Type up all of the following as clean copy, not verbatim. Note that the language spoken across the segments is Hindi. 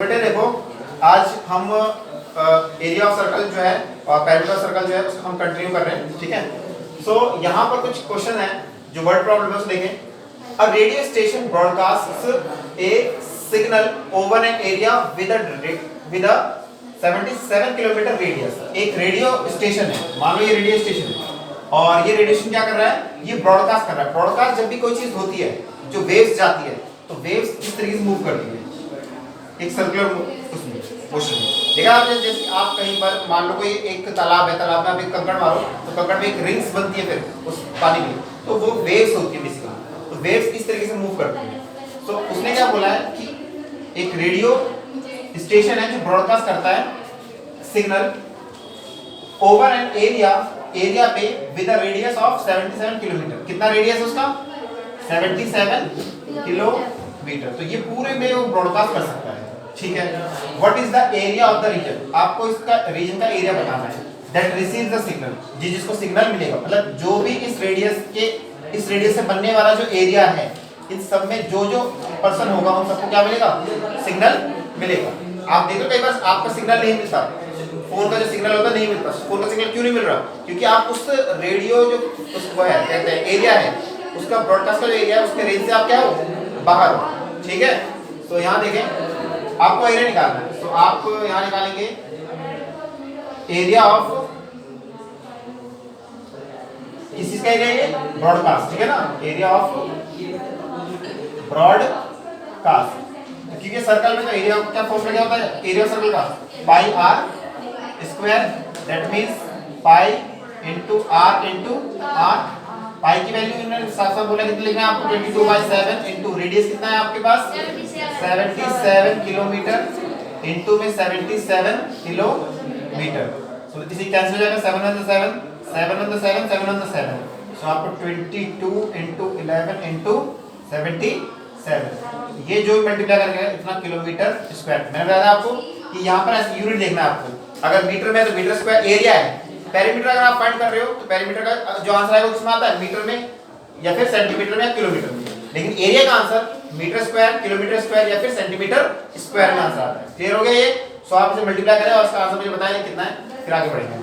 बेटे देखो, आज हम एरिया ऑफ सर्कल जो है और पेरिमीटर ऑफ सर्कल जो है उसको हम कंटिन्यू कर रहे हैं, ठीक है। सो यहाँ पर कुछ क्वेश्चन है जो वर्ड प्रॉब्लम है, देखें। A radio station broadcast A signal over an area with a 77 kilometre radius. एक रेडियो स्टेशन है, मान लो ये रेडियो स्टेशन है और ये रेडिएशन क्या कर रहा है, ये ब्रॉडकास्ट कर रहा है। ब्रॉडकास्ट जब भी कोई चीज होती है जो वेव्स जाती है तो वेव्स इस तरीके से मूव करती है, एक सर्कुलर उसमें मोशन में। देखा आपने, जैसे आप कहीं पर मान लो कोई एक तालाब है, तालाब में आप एक कंकड़ मारो तो कंकड़ में एक रिंग्स बनती है फिर उस पानी में, तो वो वेव्स होती है बेसिकली। तो वेव्स इस तरीके से मूव करती है। तो उसने क्या बोला है कि एक रेडियो स्टेशन है जो ब्रॉडकास्ट करता है सिग्नल ओवर एन एरिया पे with a radius of 77 kilometre. कितना रेडियस उसका? 77 किलोमीटर। तो ये पूरे में वो ब्रॉडकास्ट कर सकता है, ठीक है। What is the area of the region? आपको इसका रीजन का एरिया बताना है दैट रिसीव्स द सिग्नल, जिसको सिग्नल मिलेगा, मतलब जो भी इस रेडियस से बनने वाला जो एरिया है, इन सब में जो जो पर्सन होगा उन सबको क्या मिलेगा? सिग्नल मिलेगा। आप देखो कई बार आपका सिग्नल नहीं मिलता, फोन का जो सिग्नल होता नहीं मिलता। फोन का सिग्नल क्यों नहीं मिल रहा? क्योंकि आप उस रेडियो जो उसको है कहते हैं एरिया है, उसका ब्रॉडकास्ट का जो एरिया है उसके रेंज से आप क्या हो, बाहर हो, ठीक है। तो यहाँ देखें, आपको एरिया निकालना है, तो आप यहाँ निकालेंगे एरिया ऑफ किस चीज का एरिया है? ब्रॉडकास्ट, ठीक है ना। एरिया ऑफ ब्रॉडकास्ट, क्योंकि सर्कल में तो एरिया क्या फॉर्मूला क्या होता है एरिया ऑफ सर्कल का? Pi r square, that means pi into r into r. Pi की वैल्यू इन्होंने साफ-साफ बोला कितनी लिखना है आपको? 22/7 इनटू रेडियस कितना है आपके पास? 77 किलोमीटर इनटू में 77 किलोमीटर। सो इसी कैंसिल हो जाएगा, 7 1 7 7 1 7 7 1 7। सो आपको 22 इनटू 11 इनटू 77, ये जो मल्टीप्लाई करेंगे इतना किलोमीटर स्क्वायर। मैंने बताया आपको कि यहाँ पर ऐसे यूनिट देखना है आपको। अगर मीटर में तो मीटर स्क्वायर एरिया है, पेरीमीटर अगर आप फाइंड कर रहे हो तो पेरीमीटर का जो आंसर आएगा उसमें आता है मीटर में या फिर सेंटीमीटर में या किलोमीटर में। लेकिन एरिया का answer metre square, kilometre square या फिर सेंटीमीटर स्क्वायर में आंसर आता है। क्लियर हो गया ये? सो आप इसे मल्टीप्लाई करें और इसका आंसर मुझे बताएं कितना है, फिर आगे बढ़ेंगे।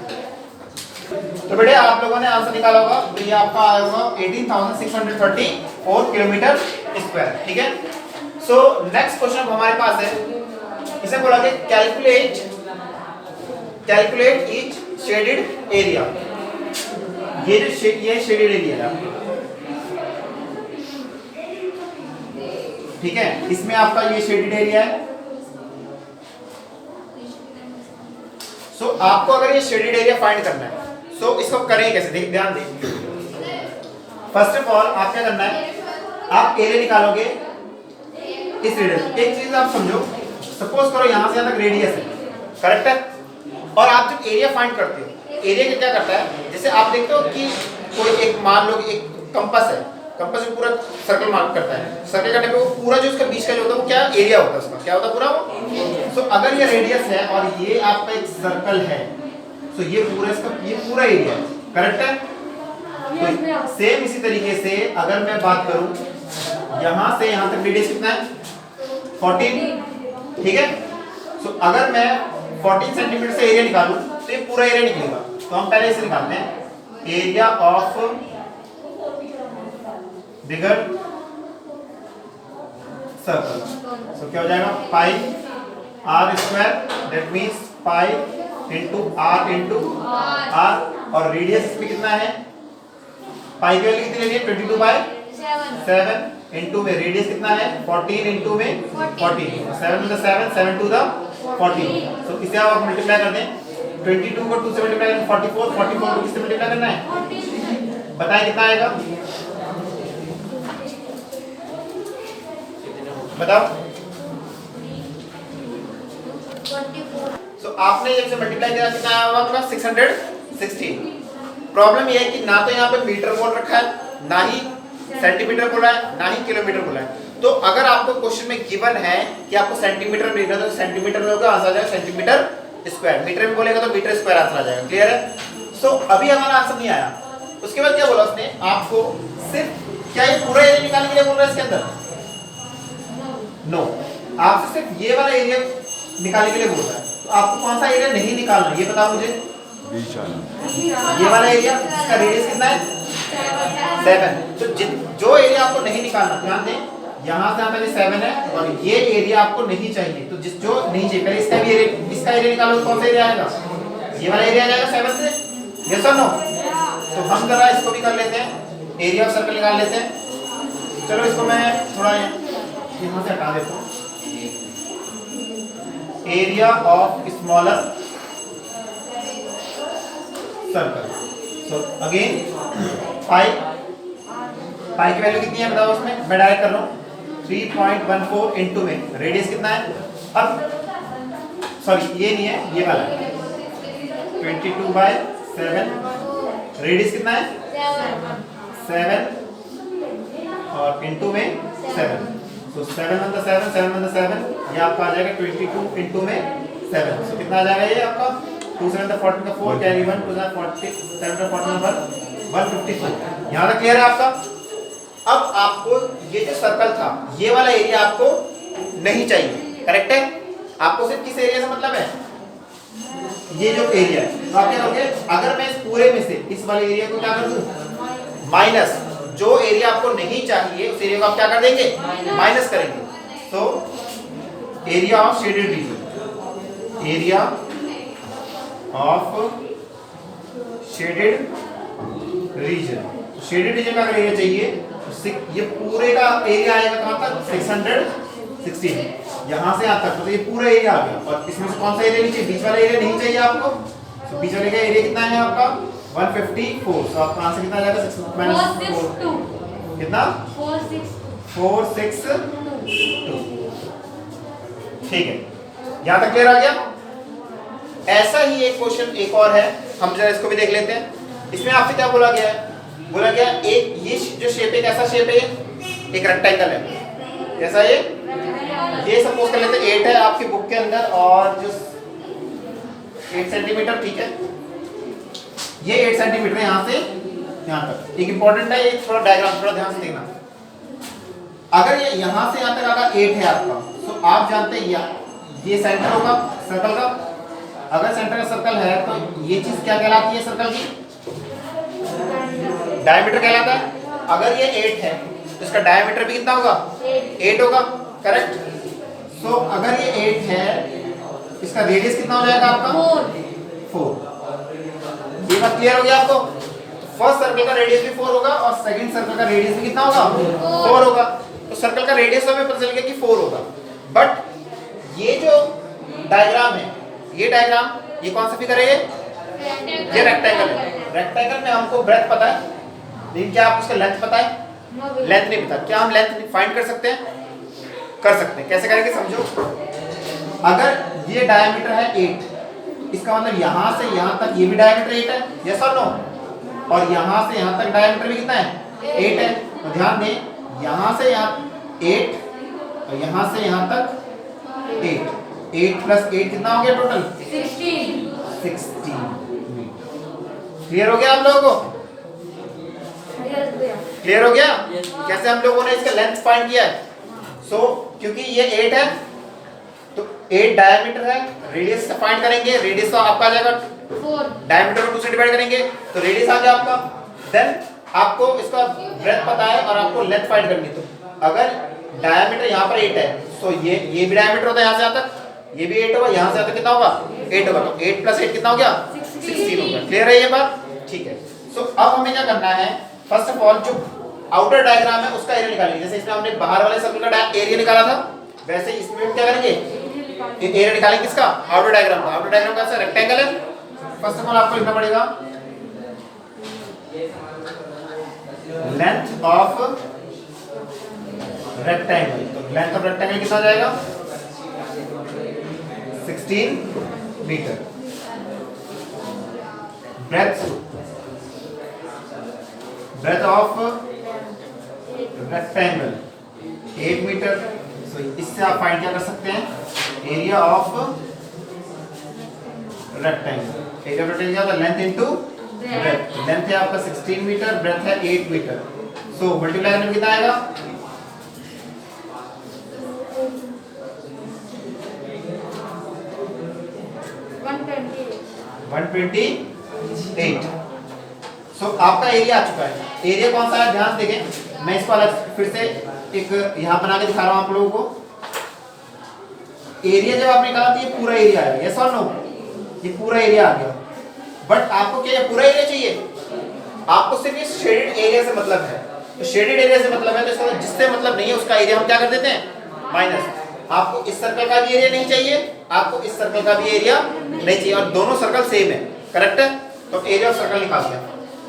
तो बेटे आप लोगों ने आंसर निकाला होगा, तो ये आपका आया होगा 18,634 किलोमीटर स्क्वायर, ठीक है। सो नेक्स्ट क्वेश्चन हमारे पास है, इसे बोला कि कैलकुलेट ईच शेडेड एरिया। ये जो ये शेडेड एरिया है, ठीक है, इसमें आपका ये शेडेड एरिया है। सो आपको अगर ये शेडेड एरिया फाइंड करना है, सो इसको करें कैसे? देख ध्यान दें। फर्स्ट ऑफ ऑल आप क्या करना है, आप एरिया निकालोगे इस रेडियस। एक चीज आप समझो, सपोज करो यहां से यहां तक रेडियस है, करेक्ट है। और आप जब एरिया फाइंड करते हो, एरिया क्या करता है, जैसे आप देखते हो कि कोई एक मान लो एक कंपास है, कंपास में पूरा सर्कल मार्क करता है। सर्कल करने पे वो पूरा जो उसका बीच का जो होता है वो क्या एरिया होता है, उसका क्या होता है पूरा वो। सो अगर ये रेडियस है और ये आपका एक सर्कल है, सो ये पूरा इसका ये पूरा एरिया है, करेक्ट है। तो सेम इसी तरीके से अगर मैं बात करूं यहां से यहां तक रेडियस कितना है? 14, ठीक है। सो अगर मैं 14 सेंटीमीटर से एरिया निकालूं तो ये पूरा एरिया निकलेगा। तो हम पहले इसे निकालते हैं, area of bigger circle. So क्या हो जाएगा? Pi r square, that means pi into r और रेडियस इसमें कितना है? पाई की वैल्यू कितनी लेनी है? 22/7 इनटू में रेडियस कितना है? 14 इनटू में 14, 7 to the 7 7 to the 14। सो इसे आप मल्टीप्लाई कर दें, 22 को 2 से मल्टीप्लाई करें 44, 44 को किससे मल्टीप्लाई करना है? बताएं कितना आएगा, बताओ। सो आपने जब से मल्टीप्लाई किया कितना आया होगा आपका? 616। प्रॉब्लम ये है कि ना तो यहाँ पे मीटर बोल रखा है, ना ही सेंटीमीटर बोला है, ना ही किलोमीटर बोला है। तो अगर आपको क्वेश्चन में गिवन है कि आपको सेंटीमीटर में लिखना है तो सेंटीमीटर में होगा, आंसर आ जाएगा सेंटीमीटर स्क्वायर। मीटर में बोलेगा तो मीटर स्क्वायर आंसर आ जाएगा। क्लियर है? सो अभी हमारा आंसर नहीं आया। उसके बाद क्या बोला उसने आपको? सिर्फ क्या ये पूरा एरिया निकालने के लिए बोल रहा है इसके अंदर? नो, आपसे सिर्फ ये वाला एरिया निकालने के लिए बोल रहा है, तो आपको कौन सा एरिया नहीं निकालना ये बताओ मुझे। ये वाला एरिया इसका रेडियस कितना है 7। तो जो एरिया आपको नहीं निकालना, ध्यान दें यहाँ से पहले 7 है और ये एरिया आपको नहीं चाहिए, तो जो नहीं चाहिए पहले इसका एरिया निकालो, कौन सा एरिया आएगा, ये वाला एरिया आ जाएगा 7 से, यस और नो। तो हम जरा इसको भी कर लेते हैं, एरिया ऑफ सर्कल निकाल लेते हैं। चलो इसको मैं थोड़ा यहाँ से हटा देता हूँ। Area of smaller circle, so again 5 की वैल्यू कितनी है बताओ, उसमें मैं डायरेक्ट कर रहा हूँ 3.14 इनटू में रेडियस कितना है, अब सॉरी ये नहीं है ये वाला है 22/7, रेडियस कितना है 7 और इनटू में 7, तो 7 × 7 ये आपका आ जाएगा 22 इनटू में 7, तो कितना आ जाएगा ये आपका 2 7 14 4 कैरी 1 2 40 7 14 154। यहाँ तक क्लियर है आपका। अब आपको ये जो सर्कल था ये वाला एरिया आपको नहीं चाहिए, करेक्ट है, आपको सिर्फ किस एरिया से मतलब है, ये जो एरिया है, तो आप क्या करोगे, अगर मैं इस पूरे में से इस वाले एरिया को क्या कर दूं माइनस, जो एरिया आपको नहीं चाहिए उस एरिया को आप क्या कर देंगे माइनस करेंगे। तो area of shaded region, area of shaded region, shaded region का अगर एरिया चाहिए तो ये पूरे का एरिया आएगा कहां तक 616, यहां से यहां तक, तो ये पूरा एरिया आ गया। और इसमें से कौन सा एरिया नहीं चाहिए, बीच वाला एरिया नहीं चाहिए आपको, तो बीच वाले का एरिया कितना है आपका 154, तो आपका आंसर कितना आ जाएगा 6 - 4 कितना 462। ठीक है, यहां तक क्लियर आ गया। ऐसा ही एक क्वेश्चन एक और है, हम जरा इसको भी देख लेते हैं। इसमें आपसे क्या बोला गया है, बोला गया एक ये जो शेप है कैसा शेप है, एक रेक्टेंगल है, कैसा ये सपोज कर लेते हैं 8 है आपकी बुक के अंदर और जो 8 सेंटीमीटर, ठीक है, ये 8 सेंटीमीटर है यहाँ से यहाँ तक। एक इंपॉर्टेंट है, ये थोड़ा डायग्राम थोड़ा ध्यान से देखना। अगर ये यहाँ से यहाँ तक अगर 8 है आपका, तो आप जानते हैं ये सेंटर होगा सर्कल का। अगर सेंटर का सर्कल है तो ये चीज क्या कहलाती है सर्कल की, डायमीटर कहलाता है। अगर ये 8 है तो इसका डायमीटर भी कितना होगा 8 होगा, करेक्ट। सो अगर ये 8 है इसका रेडियस कितना हो जाएगा आपका 4। ये बात क्लियर हो गया आपको। फर्स्ट सर्कल का रेडियस भी 4 होगा और सेकंड सर्कल का रेडियस भी कितना होगा 4 होगा। तो सर्कल का रेडियस हमें पता चल गया कि 4 होगा। बट ये जो डायग्राम है, ये डायग्राम ये कौन सा फिगर है, ये रेक्टेंगल है। रेक्टेंगल में हमको ब्रेथ पता है, लेकिन क्या आपको उसका लेंथ पता है, लेंथ नहीं पता। क्या हम लेंथ फाइंड कर सकते हैं, कर सकते हैं। कैसे करेंगे समझो, अगर ये डायमीटर है 8, इसका मतलब यहाँ से यहाँ तक ये भी डायमीटर 8 है, यस और नो, और यहाँ से यहाँ तक डायमीटर भी कितना है 8 है। तो ध्यान दें यहाँ से यहाँ 8 और यहाँ से यहाँ तक 8 + 8 कितना हो गया टोटल 16। क्लियर हो गया आप लोगों को, क्लियर हो गया कैसे हम लोगों ने इसका लेंथ फाइंड किया है। सो क्योंकि ये 8 है तो 8 डायमीटर है, रेडियस फाइंड करेंगे, रेडियस तो आपका आ जाएगा 4, डायमीटर को 2 से डिवाइड करेंगे तो रेडियस आ गया आपका। देन आपको इसका ब्रेथ पता है और आपको लेंथ फाइंड करनी। तो अगर डायमीटर यहाँ पर 8 है तो ये भी डायमीटर होता है यहाँ से यहाँ तक, ये भी 8 होगा, यहाँ से यहाँ तक कितना होगा 8 होगा। तो 8 + 8 कितना हो गया 16 हो गया। क्लियर है ये बात, ठीक है। सो अब हमें क्या करना है, फर्स्ट ऑफ ऑल जो आउटर डायग्राम है उसका एरिया निकालेंगे। जैसे इसमें हमने बाहर वाले सर्कल का एरिया निकाला था, वैसे इसमें क्या करेंगे एरिया निकालेंगे किसका, आउटर डायग्राम का। आउटर डायग्राम कैसा रेक्टेंगल है। फर्स्ट ऑफ ऑल आपको लिखना पड़ेगा लेंथ ऑफ रेक्टेंगल। तो लेंथ ऑफ रेक्टेंगल कितना जाएगा 16 metre. Breadth of rectangle 8 metre. So इससे आप फाइंड क्या कर सकते हैं, area of rectangle. Area of rectangle क्या होता है, लेंथ इनटू ब्रेथ। लेंथ है आपका 16 मीटर, ब्रेथ है 8 मीटर। सो मल्टीप्लाई करने में कितना आएगा 128। सो आपका एरिया आ चुका है। एरिया कौन सा है ध्यान देखें, मैं इसको अलग फिर से एक यहां बना के दिखा रहा हूं आप लोगों को। एरिया जब आप निकाला तो ये पूरा एरिया आया, यस और नो, ये पूरा एरिया आ गया। बट आपको क्या पूरा एरिया चाहिए? आपको सिर्फ ये शेडेड एरिया से मतलब है। तो शेडेड एरिया से मतलब है तो इसका जिससे मतलब नहीं है उसका एरिया हम क्या कर देते हैं माइनस। आपको इस सर्कल का भी एरिया नहीं चाहिए, आपको इस सर्कल का भी एरिया नहीं चाहिए, और दोनों सर्कल सेम है, करेक्ट है। तो एरिया ऑफ सर्कल निकाल दिया।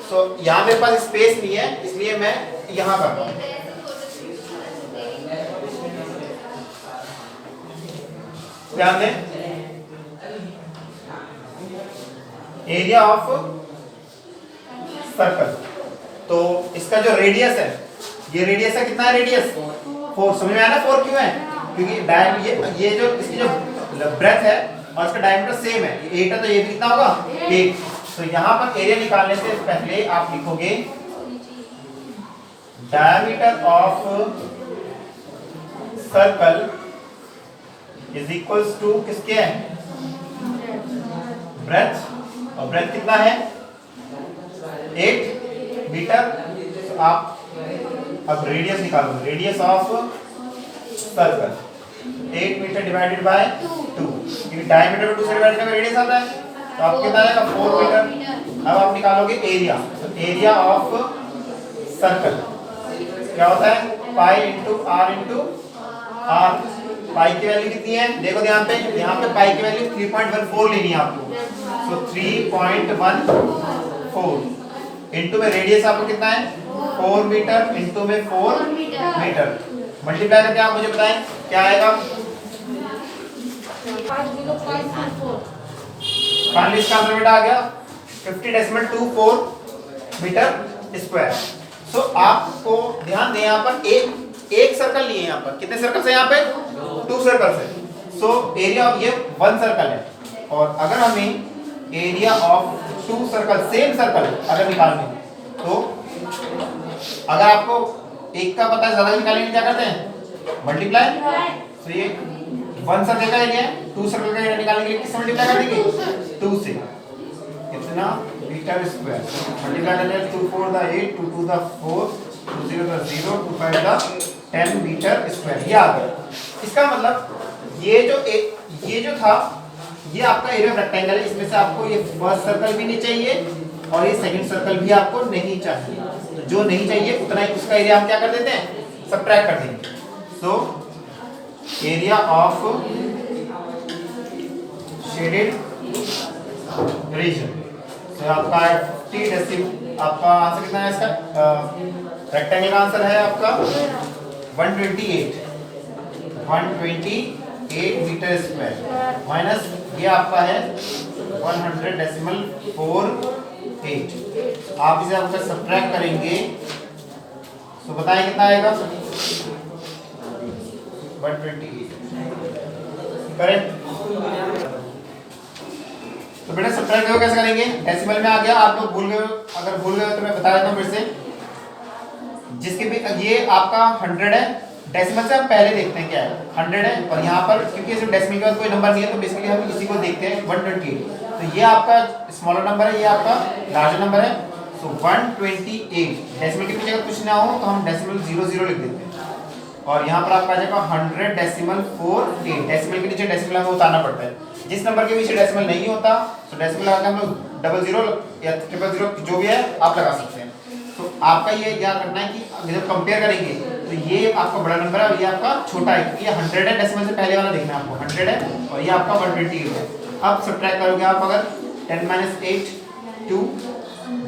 सो यहाँ मेरे पास स्पेस नहीं है इसलिए मैं यहाँ कर रहा हूँ। ध्यान दें, एरिया ऑफ सर्कल, तो इसका जो रेडियस है, ये रेडियस है कितना है, रेडियस 4। समझ में आया ना 4 क्यों है? क्योंकि ये जो इसकी जो ब्रेथ है और इसका डायमीटर सेम है, ये 8 है तो ये भी कितना होगा 8। तो यहाँ पर एरिया निकालने से पहले आप लिखोगे diameter of circle is equals to किसके है, ब्रेथ, और ब्रेथ कितना है 8 मीटर। तो आप अब रेडियस निकालो, radius of circle 8 metre divided by 2, क्योंकि डायमीटर को 2 से डिवाइड करके रेडियस आता है, तो आपको कितना आएगा 4 मीटर। अब आप निकालोगे एरिया, तो एरिया ऑफ सर्कल क्या होता है pi into r into r. Pi की वैल्यू कितनी है देखो ध्यान पे, यहाँ पे पाई की वैल्यू 3.14 लेनी है आपको। सो 3.14 इंटू में रेडियस आपको कितना है 4 मीटर, इंटू में 4 मीटर, मल्टीप्लाई करके आप मुझे बताएं क्या आएगा। फाइनली इसका आंसर बेटा आ गया 50.24 मीटर स्क्वायर। सो आपको ध्यान दें यहाँ पर एक सर्कल लिए, यहाँ पर कितने सर्कल है, यहाँ पे 2 सर्कल है। सो एरिया ऑफ ये 1 सर्कल है, और अगर हमें area of 2 circle same circle अगर निकालने, तो अगर आपको एक का पता है ज्यादा निकालेंगे क्या करते हैं मल्टीप्लाई। तो ये 1 सर्कल का एरिया है, 2 सर्कल का एरिया निकालने के लिए किससे मल्टीप्लाई कर देंगे 2 से, कितना मीटर स्क्वायर, मल्टीप्लाई करने 2 4 द 8, 2 2 द 4, 2 0 द 0, 2 5 द 10 मीटर स्क्वायर। ये आ गया। इसका मतलब ये जो था ये आपका एरिया ऑफ रेक्टेंगल है, इसमें से आपको ये फर्स्ट सर्कल भी नहीं चाहिए और ये सेकंड सर्कल भी आपको नहीं चाहिए। तो जो नहीं चाहिए उतना ही उसका एरिया हम क्या कर देते हैं सबट्रैक्ट कर देंगे। सो एरिया ऑफ शेडेड रीजन, तो आपका 50 डेसिमल, आपका आंसर कितना है इसका रेक्टेंगल का आंसर है आपका 128 मीटर स्क्वायर, माइनस ये आपका है 100.48। आप इसे आपका सबट्रैक्ट करेंगे तो बताएं कितना आएगा 128, करेक्ट। तो बेटा सबट्रैक्ट कैसे करेंगे, डेसिमल में आ गया, आप लोग भूल गए, अगर भूल गए तो मैं बता देता हूँ फिर से। जिसके भी ये आपका 100 है, डेसिमल से हम पहले देखते हैं क्या है 100 है, और यहाँ पर क्योंकि इस डेसिमल के बाद कोई नंबर नहीं है तो बेसिकली हम इसी को देखते हैं 128। तो ये आपका स्मॉलर नंबर है, ये आपका लार्जर नंबर है। सो 128 डेसिमल के पीछे अगर कुछ ना हो तो हम डेसिमल 00 लिख देते हैं, और यहाँ पर आपका आ जाएगा 100.48। डेसिमल के नीचे डेसिमल हमें उतारना पड़ता है, जिस नंबर के पीछे डेसिमल नहीं होता तो डेसिमल लगा के हम लोग 00 या 000 जो भी है आप लगा सकते हैं। तो आपका ये याद रखना है कि जब कंपेयर करेंगे तो ये आपका बड़ा नंबर है और ये आपका छोटा है, क्योंकि ये 100 है, डेसिमल से पहले वाला देखना है आपको 100 है और ये आपका 128 है। अब सब्ट्रैक्ट करोगे आप अगर 10 - 8 2,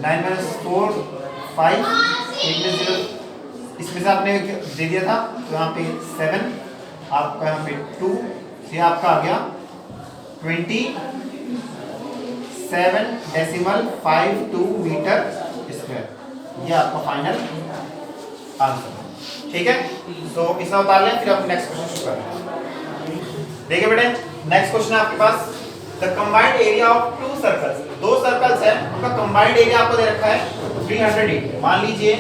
9 - 4 5, 8 में 0, इसमें से आपने दे दिया था तो यहाँ पे 7, आपका यहाँ पे 2, ये आपका आ गया 27.52 मीटर स्क्वायर। ये आपका फाइनल आंसर, ठीक है। तो इसमें उतार लें, फिर आप नेक्स्ट क्वेश्चन शुरू करें। देखिए बेटे नेक्स्ट क्वेश्चन है आपके पास, the combined area of 2 circles, 2 circles है, उनका कंबाइंड एरिया आपको दे रखा है 308। मान लीजिए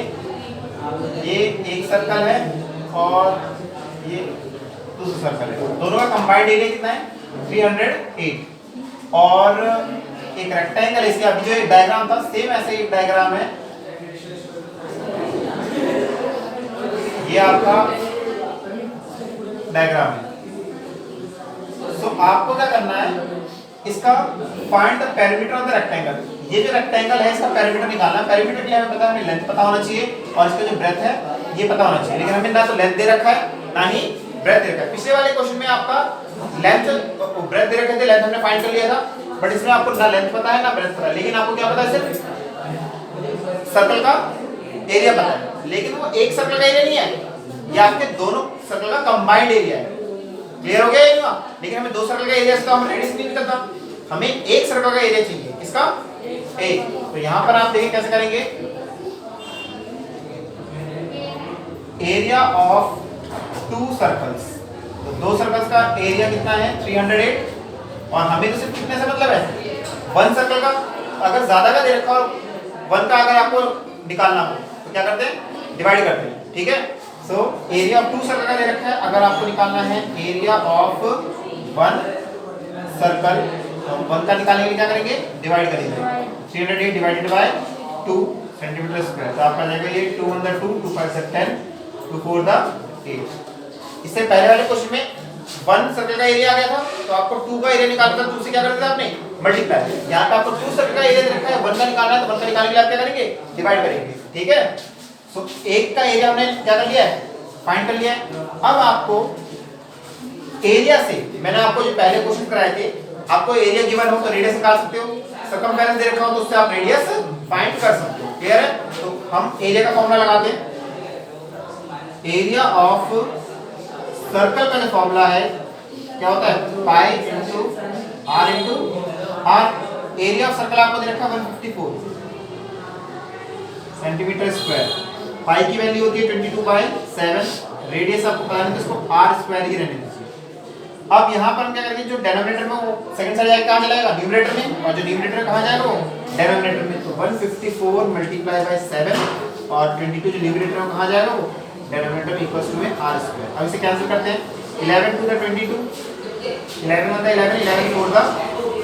ये एक सर्कल है और ये दूसरा सर्कल है, दोनों का कंबाइंड एरिया कितना है 308, और एक रेक्टेंगल, इसके अभी जो एक डायग्राम था सेम ऐसे एक डायग्राम है, ये आपका डायग्राम है। सो आपको क्या करना है, इसका find the perimeter of the rectangle. ये जो रेक्टेंगल है इसका पेरीमीटर निकालना है। पेरीमीटर के लिए हमें पता है, हमें लेंथ पता होना चाहिए और इसका जो ब्रेथ है ये पता होना चाहिए, लेकिन हमें ना तो लेंथ दे रखा है ना ही ब्रेथ दे रखा है। पिछले वाले क्वेश्चन में आपका लेंथ ब्रेथ दे रखे थे, लेंथ हमने फाइंड कर लिया था, बट इसमें आपको ना लेंथ पता है ना ब्रेथ पता है, लेकिन आपको क्या पता है, सिर्फ सर्कल का एरिया पता है। लेकिन वो एक सर्कल का एरिया नहीं है, ये आपके दोनों सर्कल का कंबाइंड एरिया है। क्लियर हो गया ये हुआ? लेकिन हमें दो सर्कल का एरिया से तो हम रेडियस नहीं निकलता, हमें एक सर्कल का एरिया चाहिए, इसका एक। तो यहां पर आप देखिए कैसे करेंगे, एरिया ऑफ टू सर्कल्स, तो दो सर्कल्स का एरिया कितना है 308, और हमें तो सिर्फ कितने से मतलब है, वन सर्कल का। अगर ज्यादा का दे रखा और वन का अगर आपको निकालना हो तो क्या करते हैं, डिवाइड करते हैं, ठीक है। So area of two circle का दे रखा है, अगर आपको निकालना है एरिया ऑफ वन सर्कल, तो वन का निकालने के लिए क्या करेंगे, डिवाइड करेंगे, 308 डिवाइडेड बाय 2 सेंटीमीटर स्क्वायर, तो आपका जाएगा ये 2 1 2 2 5 7 10 2 4 8। इससे पहले वाले क्वेश्चन में वन सर्कल का एरिया आ गया था, तो आपको 2 का एरिया निकालना था, 2 से क्या करते थे आपने, मल्टीप्लाई। यहाँ पे आपको 2 सर्कल का एरिया दे रखा है, वन का निकालना है, तो वन का निकालने के लिए आप क्या करेंगे, डिवाइड करेंगे, ठीक है। सो एक का एरिया हमने क्या कर लिया है, फाइंड कर लिया है। अब आपको एरिया से, मैंने आपको जो पहले क्वेश्चन कराए थे, आपको एरिया गिवन हो तो रेडियस निकाल सकते हो, सर्कमफेरेंस दे रखा हो तो उससे आप रेडियस फाइंड कर सकते हो। क्लियर है? तो हम एरिया का फॉर्मूला लगाते हैं। एरिया ऑफ सर्कल का जो फॉर्मूला है क्या होता है, pi into r into r. Area of circle आपको दे रखा है 154 सेंटीमीटर स्क्वायर, पाई की वैल्यू होती है 22/7, रेडियस आपको पता नहीं तो इसको आर स्क्वायर ही रहने दीजिए। अब यहाँ पर हम क्या करेंगे, जो डेनोमिनेटर में वो सेकंड साइड जाएगा, कहाँ चलाएगा, न्यूमरेटर में, और जो न्यूमरेटर कहाँ जाएगा, वो डेनोमिनेटर में। तो 154 मल्टीप्लाई बाय 7 और 22 जो न्यूमरेटर में कहाँ जाएगा, वो डेनोमिनेटर में इक्वल्स टू में आर स्क्वायर। अब इसे कैंसिल करते हैं, 11 टू द 22, 11 होता है 11, 11 4 द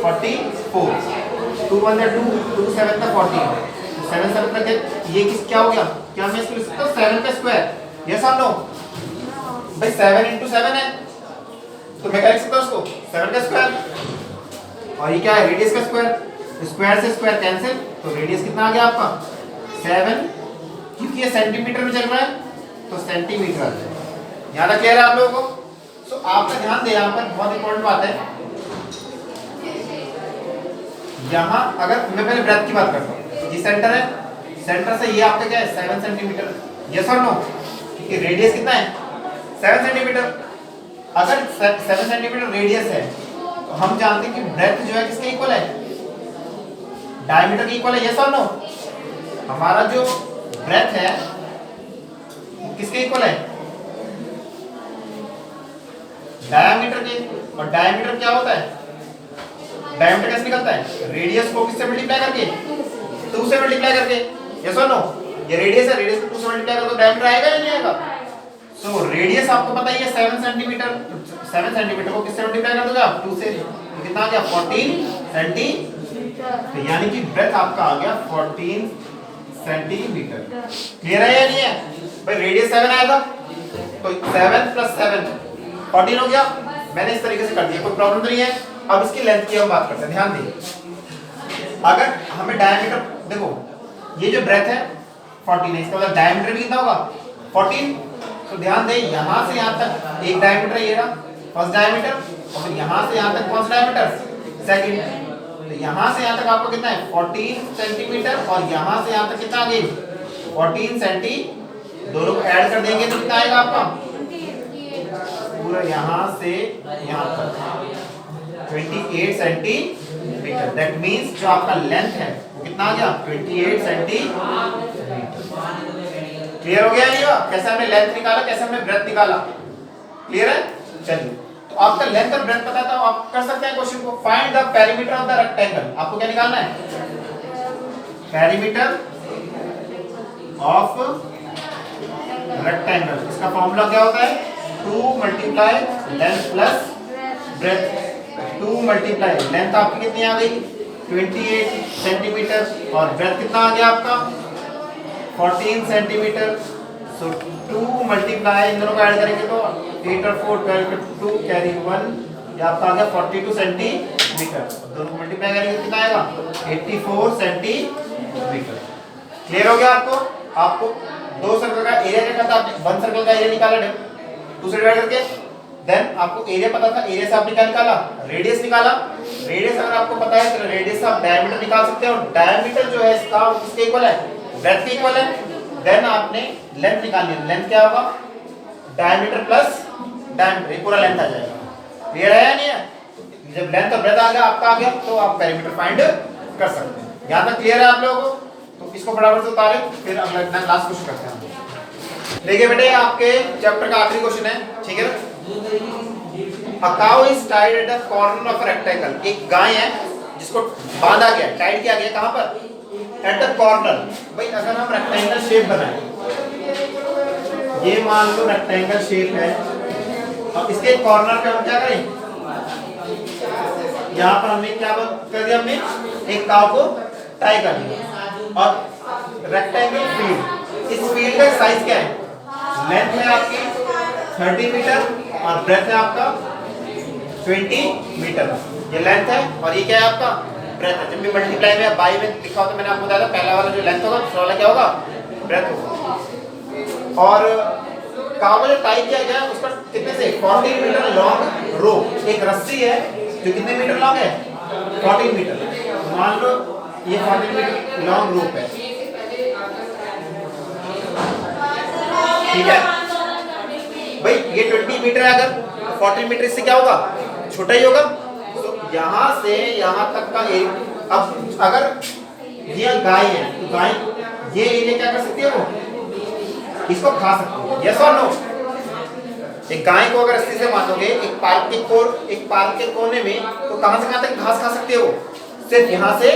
44, 2 1 द 2, 2 7 द 14, 7 7 तक ये किस क्या हो गया, क्या मैं इसको लिख सकता हूँ 7 का स्क्वायर, यस और नो भाई, 7 into 7 है, तो मैं क्या लिख सकता हूँ उसको 7 का स्क्वायर, और ये क्या है, रेडियस का स्क्वायर, स्क्वायर से स्क्वायर कैंसिल, तो रेडियस कितना आ गया आपका 7, क्योंकि ये सेंटीमीटर में चल रहा है तो सेंटीमीटर आ जाएगा। यहाँ तक क्लियर है आप लोगों को? सो आपका ध्यान दें, यहाँ पर बहुत इंपॉर्टेंट बात है, यहाँ अगर मैं पहले ब्रेथ की बात करता हूँ, ये सेंटर है, सेंटर से ये आपका क्या है 7 सेंटीमीटर, यस और नो, क्योंकि रेडियस कितना है 7 सेंटीमीटर। अगर 7 सेंटीमीटर रेडियस है तो हम जानते हैं कि ब्रेथ जो है किसके इक्वल है, डायमीटर के इक्वल है, यस और नो। हमारा जो ब्रेथ है किसके इक्वल है, डायमीटर के, और डायमीटर क्या होता है, डायमीटर कैसे निकलता है, रेडियस को किससे मल्टीप्लाई करके, 2 से मल्टीप्लाई करके, यस और नो। ये रेडियस है, रेडियस को 2 से मल्टीप्लाई करो तो डायमीटर आएगा या नहीं आएगा। सो रेडियस आपको पता ही है 7 सेंटीमीटर, 7 सेंटीमीटर को किससे मल्टीप्लाई कर दोगे आप, 2 से, तो कितना आ गया 14 सेंटीमीटर, तो यानी कि ब्रेथ आपका आ गया 14 सेंटीमीटर। क्लियर है या नहीं है भाई, रेडियस 7 आया था तो 7 + 7 14 हो गया, मैंने इस तरीके से कर दिया, कोई प्रॉब्लम नहीं है। अब इसकी लेंथ की हम बात करते हैं, ध्यान दीजिए। अगर हमें डायमीटर, देखो ये जो ब्रेथ है 14 है, इसका मतलब डायमीटर भी कितना होगा 14, तो ध्यान दें यहाँ से यहाँ तक एक डायमीटर ये रहा फर्स्ट डायमीटर, और फिर यहाँ से यहाँ तक कौन सा डायमीटर, सेकंड। तो यहाँ से यहाँ तक आपको कितना है 14 सेंटीमीटर, और यहाँ से यहाँ तक कितना आ गई 14 सेंटी, दोनों को ऐड कर देंगे तो कितना आएगा आपका, पूरा यहाँ से यहाँ तक 28 सेंटीमीटर। दैट मींस जो आपका लेंथ है वो कितना आ गया 28 सेंटीमीटर। क्लियर हो गया ये? कैसे हमने लेंथ निकाला, कैसे हमने ब्रेथ निकाला, क्लियर है? चलिए, तो आपका लेंथ और ब्रेथ पता था, आप कर सकते हैं क्वेश्चन को, find the perimeter of the rectangle. आपको क्या निकालना है, पेरीमीटर ऑफ रेक्टेंगल। इसका फॉर्मूला क्या होता है, 2 × लेंथ प्लस ब्रेथ। 2 × लेंथ आपकी कितनी आ गई 28 सेंटीमीटर और ब्रेथ कितना आ गया आपका 14 सेंटीमीटर। सो 2 मल्टीप्लाई इन दोनों को ऐड करेंगे तो 8 और 4 12 2 कैरी 1, ये आपका आ गया 42 सेंटीमीटर। दोनों को मल्टीप्लाई करेंगे कितना आएगा 84 सेंटीमीटर। क्लियर हो गया आपको? आपको दो सर्कल का एरिया क्या था, आपने वन सर्कल का एरिया निकाला, टू से डिवाइड करके, देन आपको एरिया पता था, एरिया से आपने क्या निकाला, रेडियस निकाला। रेडियस अगर आपको पता है तो रेडियस से आप डायमीटर निकाल सकते हो। डायमीटर जो है इसका किसके इक्वल है, ब्रेथ के इक्वल है। देन आपने लेंथ निकालनी है, लेंथ क्या होगा, डायमीटर प्लस डायमीटर, ये पूरा लेंथ आ जाएगा। क्लियर है या नहीं है? जब लेंथ और ब्रेथ आ गया आपका आ गया तो आप पेरीमीटर फाइंड कर सकते हैं। यहां तक क्लियर है आप लोगों को? तो इसको फटाफट से उतारे, फिर अगला लास्ट क्वेश्चन करते हैं। देखिए बेटे आपके चैप्टर का आखिरी क्वेश्चन है, ठीक है ना। A cow is tied at the corner of a rectangle, एक गाय है जिसको बांधा गया, टाइड किया गया, कहां पर, एट द कॉर्नर। भाई अगर हम रेक्टेंगल शेप बनाएं, ये मान लो रेक्टेंगल शेप है, अब इसके कॉर्नर पे हम क्या करें, यहाँ पर हमने क्या कर दिया, हमने एक काव को टाई कर दिया और रेक्टेंगल फील्ड, इस फील्ड का साइज क्या है, लेंथ है आपकी 30 मीटर और ब्रेथ है आपका 20 मीटर। ये लेंथ है और ये क्या है आपका ब्रेथ है। जब भी मल्टीप्लाई में बाई में लिखा हो तो मैंने आपको बताया था पहला वाला जो लेंथ होगा दूसरा वाला क्या होगा, ब्रेथ होगा। और काव जो टाई किया गया उसका कितने से 40 मीटर लॉन्ग रोप, एक रस्सी है जो कितने मीटर लॉन्ग है 40 मीटर। मान लो ये 40 मीटर लॉन्ग रोप है, ठीक है भाई। ये 20 मीटर है, अगर 40 मीटर इससे क्या होगा, छोटा ही होगा। तो यहाँ से यहाँ तक का एरिया, अब अगर ये गाय है तो गाय ये एरिया क्या कर सकती है, वो इसको खा सकती है, यस और नो। एक गाय को अगर रस्सी से बांधोगे एक पार्क के कोने में, तो कहां से कहां तक घास खा सकती है वो, सिर्फ यहाँ से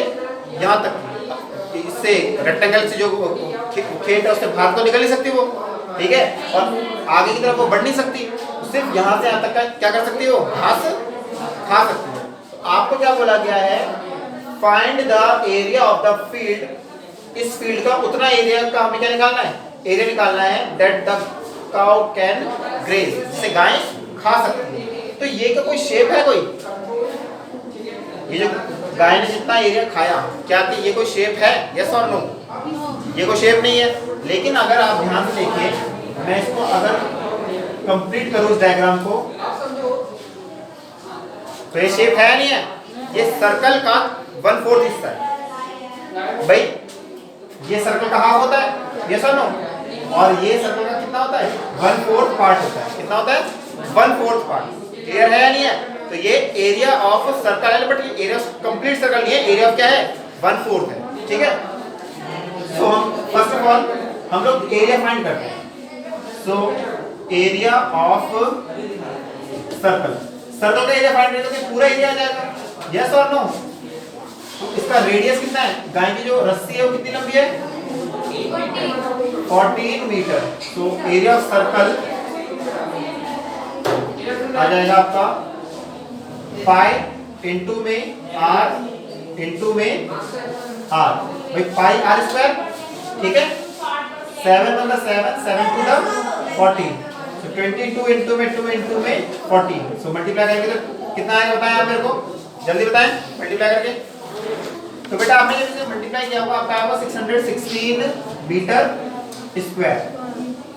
यहाँ तक। इससे रेक्टेंगल से जो खेत है उससे बाहर तो निकल नहीं सकती वो, ठीक है, और आगे की तरफ वो बढ़ नहीं सकती, सिर्फ यहाँ से यहाँ तक का क्या कर सकती है वो, घास खा सकती है। तो आपको क्या बोला गया है, find the area of the field, इस फील्ड का उतना एरिया का हमें क्या निकालना है, एरिया निकालना है, that the cow can graze, जिसे गाय खा सकती है। तो ये का कोई शेप है, कोई ये जो गाय ने जितना एरिया खाया, क्या कि ये कोई शेप है, यस और नो, ये कोई शेप नहीं है। लेकिन अगर आप ध्यान से देखिए, मैं इसको अगर कंप्लीट करूं इस डायग्राम को, तो ये शेप है नहीं है, ये सर्कल का 1/4 हिस्सा है भाई। ये सर्कल का हाफ होता है, यस और नो, और ये सर्कल का कितना होता है, 1/4 पार्ट होता है। कितना होता है, 1/4 पार्ट। क्लियर है या नहीं है? तो ये एरिया ऑफ सर्कल है, बट ये एरिया कंप्लीट सर्कल नहीं है, एरिया ऑफ क्या है, 1/4 है, ठीक है। सो हम फर्स्ट ऑफ ऑल हम लोग एरिया फाइंड करते हैं। सो एरिया ऑफ सर्कल, सर्कल का एरिया फाइंड करेंगे तो पूरा एरिया आ जाएगा, यस और नो। तो इसका रेडियस कितना है, गाय की जो रस्सी है वो कितनी लंबी है, 14 मीटर। तो एरिया ऑफ सर्कल आ जाएगा आपका 5 इंटू में r इंटू में r, भाई पाई r स्क्वायर, ठीक है। 7 × 7 7 to the 14, so 22 इंटू में 2 इंटू में 14। सो मल्टीप्लाई करेंगे तो कितना आएगा बताएं आप मेरे को, जल्दी बताएं मल्टीप्लाई करके। तो बेटा आपने जब इसे मल्टीप्लाई किया होगा आपका आएगा 616 मीटर स्क्वायर,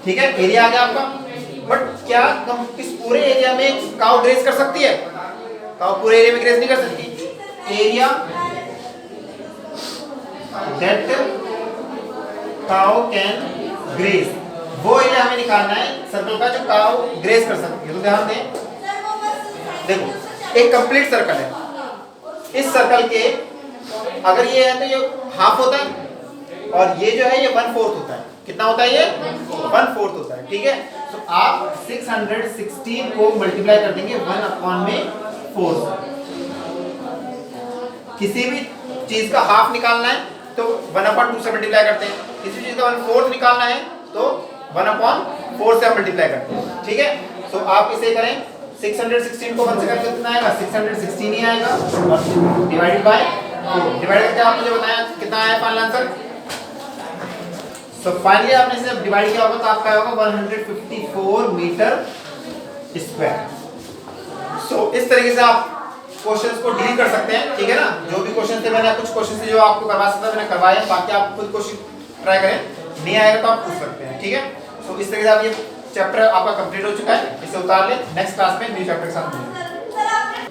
ठीक है, एरिया आ गया आपका। बट क्या इस पूरे एरिया में काउ ग्रेज कर सकती है, काउ पूरे एरिया में ग्रेज नहीं कर सकती। Area that cow can graze, वो एरिया हमें निकालना है सर्कल का जो काउ ग्रेज कर सकती है। तो ध्यान दें, देखो एक कंप्लीट सर्कल है, इस सर्कल के अगर ये है तो ये हाफ होता है और ये जो है ये 1/4 होता है। कितना होता है ये, 1/4 होता है, ठीक है। तो आप 616 को मल्टीप्लाई कर देंगे 1/4। किसी भी चीज का हाफ निकालना है तो 1/2 से मल्टीप्लाई करते हैं, किसी चीज का 1/4 निकालना है तो 1/4 से मल्टीप्लाई करते हैं, ठीक है। तो आप इसे करें, 616 को 1 से करके कितना आएगा, 616 ही आएगा, और डिवाइडेड बाय डिवाइड करके आप मुझे बताया कितना आया फाइनल आंसर। सो फाइनली आपने इसे डिवाइड किया होगा तो आपका होगा 154 मीटर स्क्वायर। सो इस तरीके से आप क्वेश्चंस को डील कर सकते हैं, ठीक है ना। जो भी क्वेश्चन थे मैंने कुछ क्वेश्चन थे जो आपको करवा सकता था मैंने करवाया, बाकी आप खुद कोशिश ट्राई करें, नहीं आएगा तो आप पूछ सकते हैं, ठीक है। सो इस तरीके से आप ये चैप्टर आपका कंप्लीट हो चुका है, इसे उतार लें। नेक्स्ट क्लास में न्यू चैप्टर के साथ मिलेंगे।